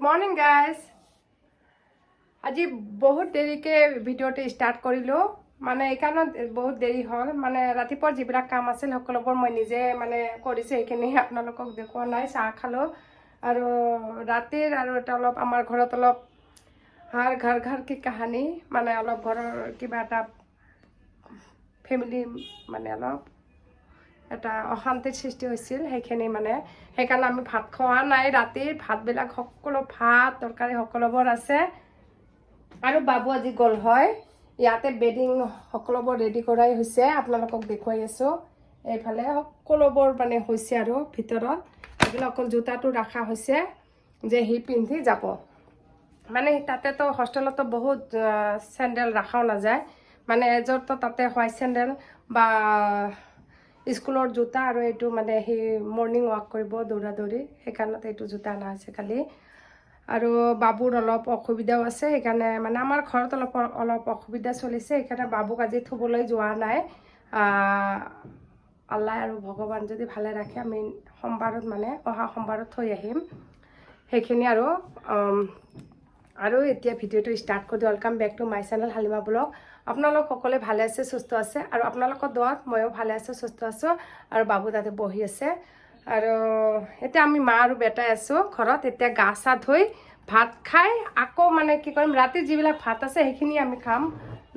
morning guys আজি বহুত দেৰিকৈ ভিডিঅ'টো ষ্টাৰ্ট কৰিলোঁ মানে এইকাৰণত বহুত দেৰি হ'ল মানে ৰাতিপুৱাৰ যিবিলাক কাম আছিল সকলোবোৰ মই নিজে মানে কৰিছোঁ সেইখিনি আপোনালোকক দেখুওৱা নাই চাহ খালোঁ আৰু ৰাতিৰ আৰু এটা অলপ আমাৰ ঘৰত অলপ ঘৰ কি কাহানী মানে অলপ ঘৰৰ কিবা এটা ফেমিলি মানে অলপ এটা অশান্তিৰ সৃষ্টি হৈছিল সেইখিনি মানে সেইকাৰণে আমি ভাত খোৱা নাই ৰাতিৰ ভাতবিলাক সকলো ভাত তৰকাৰী সকলোবোৰ আছে আৰু বাবু আজি গ'ল হয় ইয়াতে বেডিং সকলোবোৰ ৰেডি কৰাই হৈছে আপোনালোকক দেখুৱাই আছোঁ এইফালে সকলোবোৰ মানে হৈছে আৰু ভিতৰত এইবিলাক অকল জোতাটো ৰখা হৈছে যে সি পিন্ধি যাব মানে তাতেতো হোষ্টেলতো বহুত চেণ্ডেল ৰখাও নাযায় মানে এযোৰতো তাতে হোৱাইট চেণ্ডেল বা স্কুলৰ জোতা আৰু এইটো মানে সি মৰ্ণিং ৱাক কৰিব দৌৰা দৌৰি সেইকাৰণে এইটো জোতা অনা হৈছে কালি আৰু বাবুৰ অলপ অসুবিধাও আছে সেইকাৰণে মানে আমাৰ ঘৰত অলপ অসুবিধা চলিছে সেইকাৰণে বাবুক আজি থ'বলৈ যোৱা নাই আল্লাহ আৰু ভগৱান যদি ভালে ৰাখে আমি সোমবাৰত মানে অহা সোমবাৰত থৈ আহিম সেইখিনি আৰু এতিয়া ভিডিঅ'টো ষ্টাৰ্ট কৰি welcome back to my channel Halima blog আপোনালোক সকলোৱে ভালে আছে সুস্থ আছে আৰু আপোনালোকৰ দোৱাত ময়ো ভালে আছোঁ সুস্থ আছোঁ আৰু বাবু তাতে বহি আছে আৰু এতিয়া আমি মা আৰু বেটাই আছোঁ ঘৰত এতিয়া গা চা ধুই ভাত খাই আকৌ মানে কি কৰিম ৰাতি যিবিলাক ভাত আছে সেইখিনি আমি খাম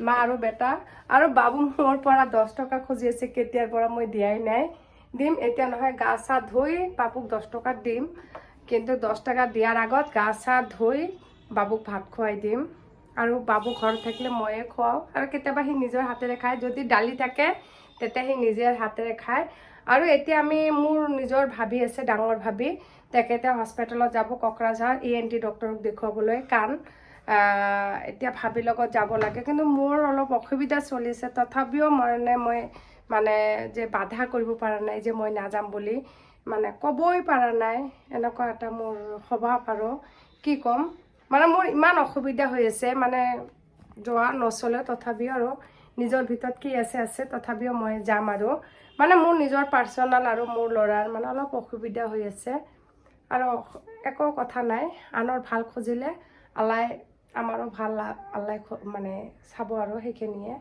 মা আৰু বেটা আৰু বাবু মোৰ পৰা 10 টকা খুজি আছে কেতিয়াৰ পৰা মই দিয়াই নাই দিম এতিয়া নহয় গা চা ধুই বাবুক 10 টকা দিম কিন্তু 10 টকা দিয়াৰ আগত গা চা ধুই বাবুক ভাত খুৱাই দিম আৰু বাবু ঘৰত থাকিলে ময়ে খুৱাওঁ আৰু কেতিয়াবা সি নিজৰ হাতেৰে খায় যদি দালি থাকে তেতিয়া সি নিজৰ হাতেৰে খায় আৰু এতিয়া আমি মোৰ নিজৰ ভাবি আছে ডাঙৰ ভাবি তেখেতে হস্পিটেলত যাব কোকৰাঝাৰ ENT ডক্টৰক দেখুৱাবলৈ কাণ এতিয়া ভাবিৰ লগত যাব লাগে কিন্তু মোৰ অলপ অসুবিধা চলিছে তথাপিও মই মানে যে বাধা কৰিব পৰা নাই যে মই নাযাম বুলি মানে ক'বই পৰা নাই এনেকুৱা এটা মোৰ স্বভাৱ আৰু কি ক'ম মানে মোৰ ইমান অসুবিধা হৈ আছে মানে যোৱা নচলে তথাপিও আৰু নিজৰ ভিতৰত কি আছে তথাপিও মই যাম আৰু মানে মোৰ নিজৰ পাৰ্চনেল আৰু মোৰ ল'ৰাৰ মানে অলপ অসুবিধা হৈ আছে আৰু একো কথা নাই আনৰ ভাল খুজিলে আল্লাই আমাৰো ভাল আল্লাই মানে চাব আৰু সেইখিনিয়ে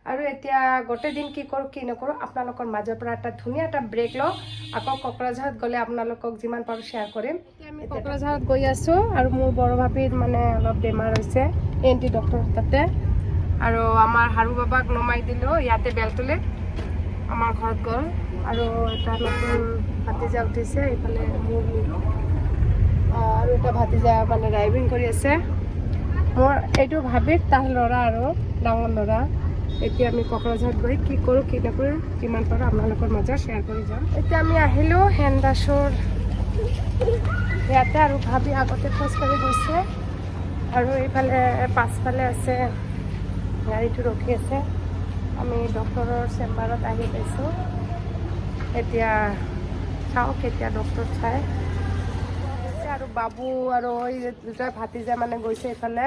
আৰু এতিয়া গোটেই দিন কি কৰোঁ কি নকৰোঁ আপোনালোকৰ মাজৰ পৰা এটা ধুনীয়া এটা ব্ৰেক লওঁ আকৌ কোকৰাঝাৰত গ'লে আপোনালোকক যিমান পাৰোঁ শ্বেয়াৰ কৰিম আমি কোকৰাঝাৰত গৈ আছোঁ আৰু মোৰ বড় ভাবীৰ মানে অলপ বেমাৰ হৈছে ENT ডক্টৰ তাতে আৰু আমাৰ হাৰু বাবাক নমাই দিলোঁ ইয়াতে বেলতলিত আমাৰ ঘৰত গ'ল আৰু এটা নতুন ভাতিজা উঠিছে এইফালে মোৰ আৰু এটা ভাতিজা মানে ড্ৰাইভিং কৰি আছে মোৰ এইটো ভাবিত তাৰ ল'ৰা আৰু ডাঙৰ ল'ৰা এতিয়া আমি কোকৰাঝাৰত গৈ কি কৰোঁ কি নকৰোঁ যিমান পাৰোঁ আপোনালোকৰ মাজত শ্বেয়াৰ কৰি যাম এতিয়া আমি আহিলোঁ হেন্দাছৰ ইয়াতে আৰু ভাবি আগতে খোজকাঢ়ি গৈছে আৰু এইফালে পাছফালে আছে গাড়ীটো ৰখি আছে আমি ডক্টৰৰ চেম্বাৰত আহি পাইছোঁ এতিয়া চাওঁ কেতিয়া ডক্টৰ চাই আৰু বাবু আৰু এই দুটা ভাতিজা মানে গৈছে এইফালে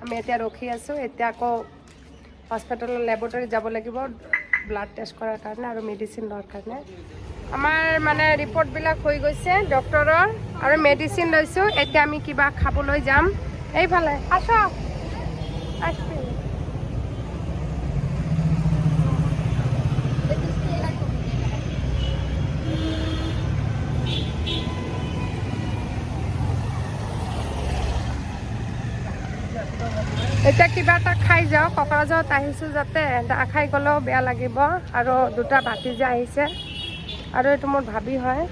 আমি এতিয়া ৰখি আছোঁ এতিয়া আকৌ হস্পিটেলৰ লেবৰেটৰী যাব লাগিব ব্লাড টেষ্ট কৰাৰ কাৰণে আৰু মেডিচিন লোৱাৰ কাৰণে আমাৰ মানে ৰিপৰ্টবিলাক হৈ গৈছে ডক্টৰৰ আৰু মেডিচিন লৈছোঁ এতিয়া আমি কিবা খাবলৈ যাম এইফালে আসক আসবি এতিয়া কিবা এটা খাই যাওঁ কোকৰাঝাৰত আহিছোঁ যাতে নাখাই গ'লেও বেয়া লাগিব আৰু দুটা ভাতিজা আহিছে আৰু এইটো মোৰ ভাবি হয়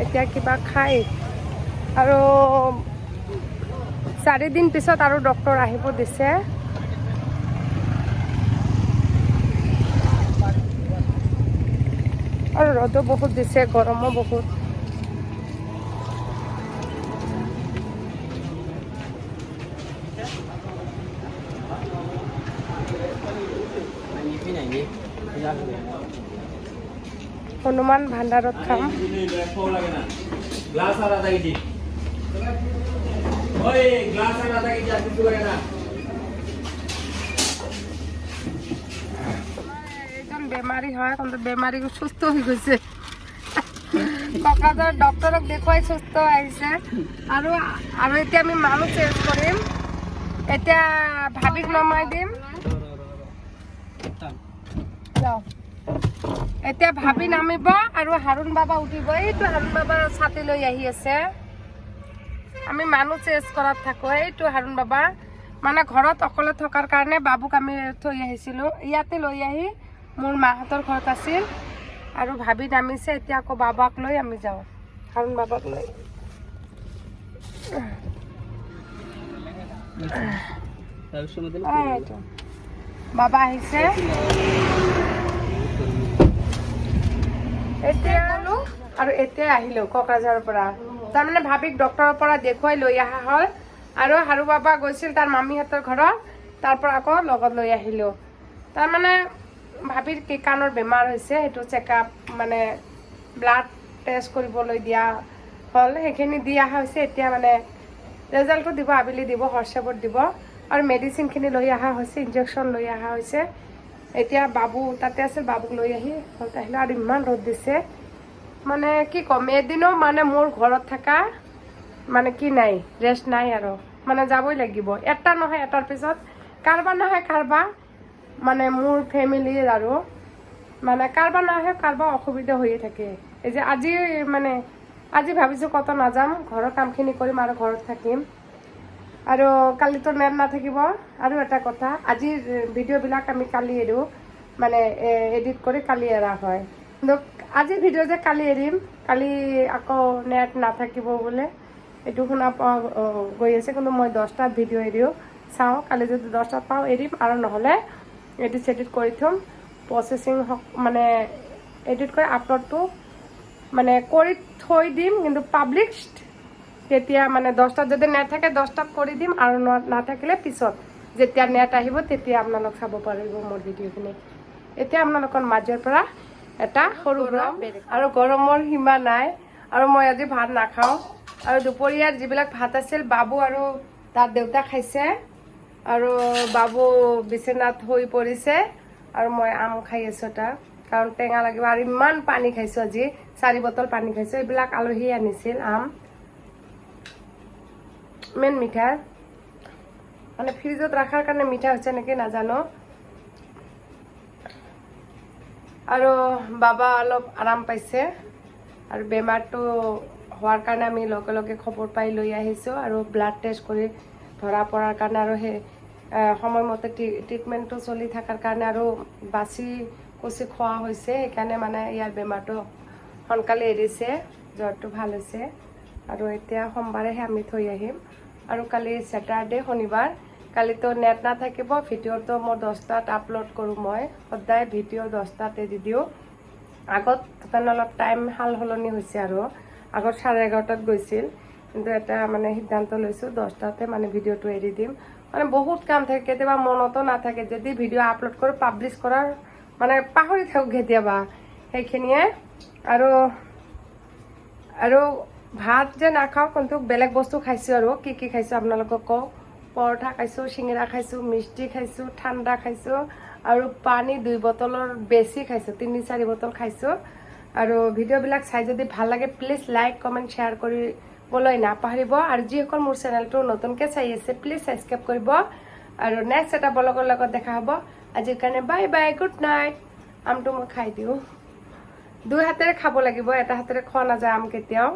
এতিয়া কিবা খাই আৰু 4 দিন পিছত আৰু ডক্টৰ আহিব দিছে আৰু ৰ'দো বহুত দিছে গৰমো বহুত হনুমান ভাণ্ডাৰত খাম বেমাৰী হয় কিন্তু বেমাৰী সুস্থ হৈ গৈছে ককাজৰ ডক্টৰক দেখুৱাই সুস্থ আহিছে আৰু আৰু এতিয়া আমি মানুহ চেঞ্জ কৰিম এতিয়া ভাবিক নমাই দিম এতিয়া ভাবি নামিব আৰু হাৰুণ বাবা উঠিব এইটো হাৰুণ বাবাৰ ছাতি লৈ আহি আছে আমি মানুহ চেঞ্জ কৰাত থাকোঁ এইটো হাৰুণ বাবা মানে ঘৰত অকলে থকাৰ কাৰণে বাবুক আমি থৈ আহিছিলোঁ ইয়াতে লৈ আহি মোৰ মাহঁতৰ ঘৰত আছিল আৰু ভাবি নামিছে এতিয়া আকৌ বাবাক লৈ আমি যাওঁ হাৰুণ বাবাক লৈ বাবা আহিছে এতিয়া গ'লো আৰু এতিয়া আহিলোঁ কোকৰাঝাৰৰ পৰা তাৰমানে ভাবিক ডক্টৰৰ পৰা দেখুৱাই লৈ অহা হ'ল আৰু হাৰু বাবা গৈছিল তাৰ মামীহঁতৰ ঘৰত তাৰ পৰা আকৌ লগত লৈ আহিলোঁ তাৰমানে ভাবিৰ কি কাণৰ বেমাৰ হৈছে সেইটো চেকআপ মানে ব্লাড টেষ্ট কৰিবলৈ দিয়া হ'ল সেইখিনি দি অহা হৈছে এতিয়া মানে ৰিজাল্টটো দিব আবেলি দিব হোৱাটছএপত দিব আৰু মেডিচিনখিনি লৈ অহা হৈছে ইনজেকশ্যন লৈ অহা হৈছে এতিয়া বাবু তাতে আছিল বাবুক লৈ আহি ঘৰত আহিলোঁ আৰু ইমান ৰ'দ দিছে মানে কি ক'ম এদিনো মানে মোৰ ঘৰত থকা মানে কি নাই ৰেষ্ট নাই আৰু মানে যাবই লাগিব এটা নহয় এটাৰ পিছত কাৰোবাৰ নহয় কাৰোবাৰ মানে মোৰ ফেমিলিৰ আৰু মানে কাৰোবাৰ নহয় কাৰোবাৰ অসুবিধা হৈয়ে থাকে এই যে আজি মানে আজি ভাবিছোঁ কত নাযাম ঘৰৰ কামখিনি কৰিম আৰু ঘৰত থাকিম আৰু কালিতো নেট নাথাকিব আৰু এটা কথা আজিৰ ভিডিঅ'বিলাক আমি কালি এৰোঁ মানে এডিট কৰি কালি এৰা হয় কিন্তু আজিৰ ভিডিঅ' যে কালি এৰিম কালি আকৌ নেট নাথাকিব বোলে এইটো শুনা পোৱা গৈ আছে কিন্তু মই 10টাত ভিডিঅ' এৰিও চাওঁ কালি যদি 10টাত পাওঁ এৰিম আৰু নহ'লে এডিট চেডিট কৰি থ'ম প্ৰচেচিং মানে এডিট কৰি আপলোডটো মানে কৰি থৈ দিম কিন্তু পাব্লিছড তেতিয়া মানে 10টাত যদি নেট থাকে 10টাত কৰি দিম আৰু নাথাকিলে পিছত যেতিয়া নেট আহিব তেতিয়া আপোনালোক চাব পাৰিব মোৰ ভিডিঅ'খিনি এতিয়া আপোনালোকৰ মাজৰ পৰা এটা সৰু গৰম আৰু গৰমৰ সীমা নাই আৰু মই আজি ভাত নাখাওঁ আৰু দুপৰীয়াৰ যিবিলাক ভাত আছিল বাবু আৰু তাৰ দেউতা খাইছে আৰু বাবু বিচনাত হৈ পৰিছে আৰু মই আম খাই আছোঁ তাৰ কাৰণ টেঙা লাগিব আৰু ইমান পানী খাইছোঁ আজি 4 বটল পানী খাইছোঁ এইবিলাক আলহী আনিছিল আম মেইন মিঠা মানে ফ্ৰিজত ৰখাৰ কাৰণে মিঠা হৈছে নেকি নাজানো আৰু বাবা অলপ আৰাম পাইছে আৰু বেমাৰটো হোৱাৰ কাৰণে আমি লগে লগে খবৰ পাই লৈ আহিছোঁ আৰু ব্লাড টেষ্ট কৰি ধৰা পৰাৰ কাৰণে আৰু সেই সময়মতে ট্ৰিটমেণ্টটো চলি থকাৰ কাৰণে আৰু বাচি কুচি খোৱা হৈছে সেইকাৰণে মানে ইয়াৰ বেমাৰটো সোনকালে এৰিছে জ্বৰটো ভাল হৈছে আৰু এতিয়া সোমবাৰেহে আমি থৈ আহিম আৰু কালি ছেটাৰডে শনিবাৰ কালিতো নেট নাথাকিব ভিডিঅ'টো মই 10টাত আপলোড কৰোঁ মই সদায় ভিডিঅ' 10টাত এৰি দিওঁ আগত মানে অলপ টাইম সাল সলনি হৈছে আৰু আগত 11:30টাত গৈছিল কিন্তু এটা মানে সিদ্ধান্ত লৈছোঁ 10টাতে মানে ভিডিঅ'টো এৰি দিম মানে বহুত কাম থাকে কেতিয়াবা মনতো নাথাকে যদি ভিডিঅ' আপলোড কৰোঁ পাব্লিছ কৰাৰ মানে পাহৰি থাকোঁ কেতিয়াবা সেইখিনিয়ে আৰু ভাত যে নাখাওঁ কিন্তু বেলেগ বস্তু খাইছোঁ আৰু কি খাইছোঁ আপোনালোকক কওঁ পৰঠা খাইছোঁ চিঙৰা খাইছোঁ মিষ্টি খাইছোঁ ঠাণ্ডা খাইছোঁ আৰু পানী 2 বটলৰ বেছি খাইছোঁ 3-4 বটল খাইছোঁ আৰু ভিডিঅ'বিলাক চাই যদি ভাল লাগে প্লিজ লাইক কমেণ্ট শ্বেয়াৰ কৰিবলৈ নাপাহৰিব আৰু যিসকল মোৰ চেনেলটো নতুনকৈ চাই আছে প্লিজ ছাবস্ক্ৰাইব কৰিব আৰু নেক্সট এটা ব্লগৰ লগত দেখা হ'ব আজিৰ কাৰণে বাই বাই গুড নাইট আমটো মই খাই দিওঁ 2 হাতেৰে খাব লাগিব এটা হাতেৰে খোৱা নাযায় আম কেতিয়াও